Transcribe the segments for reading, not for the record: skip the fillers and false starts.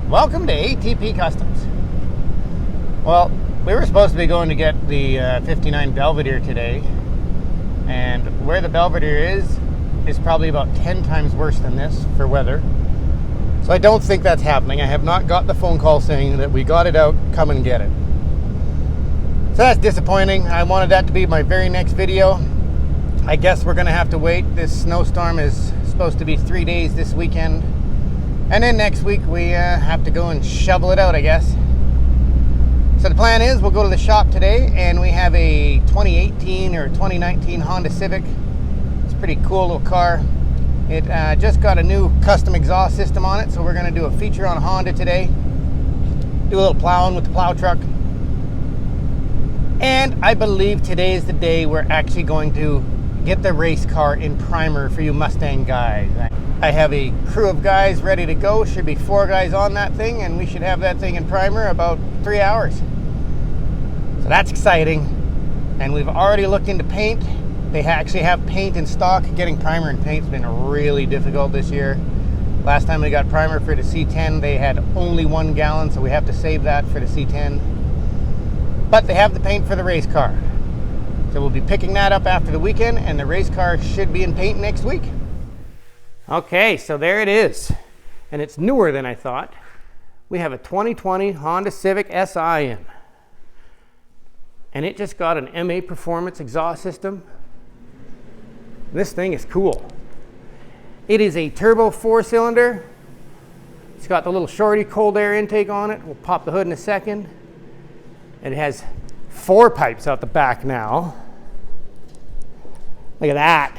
Welcome to ATP Customs. Well, we were supposed to be going to get the 59 Belvedere today, and where the Belvedere is probably about 10 times worse than this for weather. So I don't think that's happening. I have not got the phone call saying that we got it out, come and get it. So that's disappointing. I wanted that to be my very next video. I guess we're gonna have to wait. This snowstorm is supposed to be 3 days this weekend. And then next week we have to go and shovel it out, I guess. So the plan is we'll go to the shop today, and we have a 2018 or 2019 Honda Civic. It's a pretty cool little car. It just got a new custom exhaust system on it, so we're going to do a feature on Honda today. Do a little plowing with the plow truck. And I believe today is the day we're actually going to get the race car in primer for you Mustang guys. I have a crew of guys ready to go. Should be 4 guys on that thing, and we should have that thing in primer about 3 hours. So that's exciting. And we've already looked into paint. They actually have paint in stock. Getting primer and paint's been really difficult this year. Last time we got primer for the C10, they had only 1 gallon, so we have to save that for the C10. But they have the paint for the race car. So we'll be picking that up after the weekend, and the race car should be in paint next week. Okay, so there it is. And it's newer than I thought. We have a 2020 Honda Civic SI in. And it just got an M8 Performance exhaust system. This thing is cool. It is a turbo 4-cylinder. It's got the little shorty cold air intake on it. We'll pop the hood in a second. And it has 4 pipes out the back now. Look at that.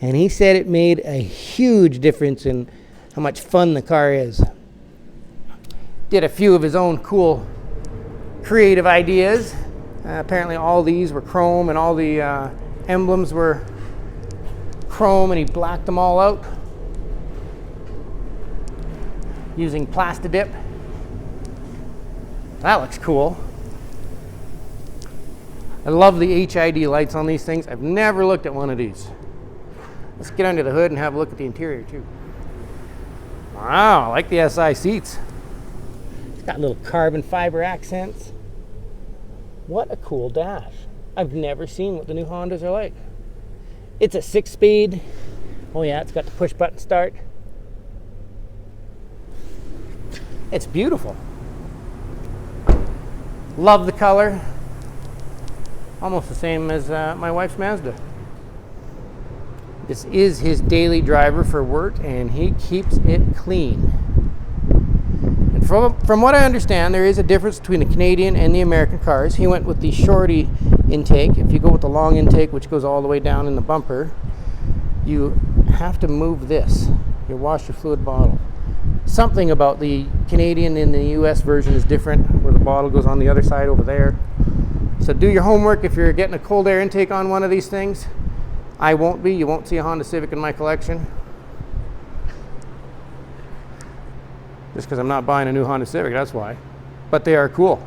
And he said it made a huge difference in how much fun the car is. Did a few of his own cool creative ideas. Apparently all these were chrome, and all the emblems were chrome, and he blacked them all out using Plastidip. That looks cool. I love the HID lights on these things. I've never looked at one of these. Let's get under the hood and have a look at the interior too. Wow, I like the SI seats. It's got little carbon fiber accents. What a cool dash. I've never seen what the new Hondas are like. It's a 6-speed. Oh yeah, it's got the push button start. It's beautiful. Love the color. Almost the same as my wife's Mazda. This is his daily driver for work, and he keeps it clean. And from what I understand, there is a difference between the Canadian and the American cars. He went with the shorty intake. If you go with the long intake, which goes all the way down in the bumper, you have to move this, your washer fluid bottle. Something about the Canadian and the US version is different, where the bottle goes on the other side over there. So do your homework if you're getting a cold air intake on one of these things. I won't be. You won't see a Honda Civic in my collection. Just because I'm not buying a new Honda Civic, that's why. But they are cool.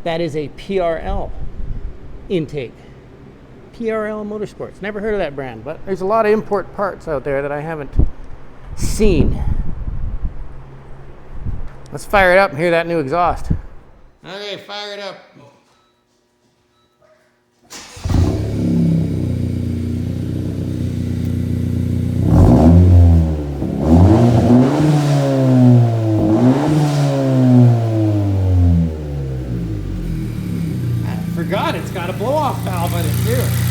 That is a PRL intake. PRL Motorsports. Never heard of that brand, but there's a lot of import parts out there that I haven't seen. Let's fire it up and hear that new exhaust. Okay, fire it up. God, it's got a blow-off valve on it too.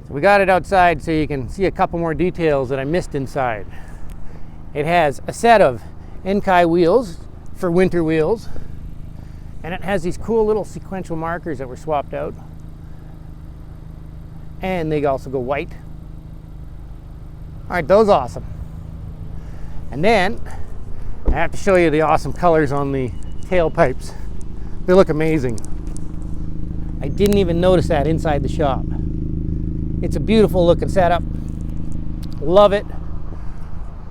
We got it outside so you can see a couple more details that I missed inside. It has a set of Enkai wheels for winter wheels, And it has these cool little sequential markers that were swapped out. And they also go white. All right, those awesome. And then I have to show you the awesome colors on the tailpipes. They look amazing. I didn't even notice that inside the shop. It's a beautiful looking setup. Love it.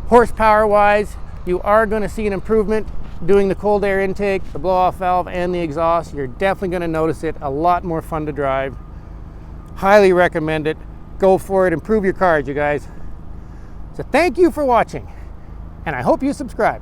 Horsepower wise, you are going to see an improvement doing the cold air intake, the blow off valve, and the exhaust. You're definitely going to notice it. A lot more fun to drive. Highly recommend it. Go for it. Improve your cars, you guys. So thank you for watching, and I hope you subscribe.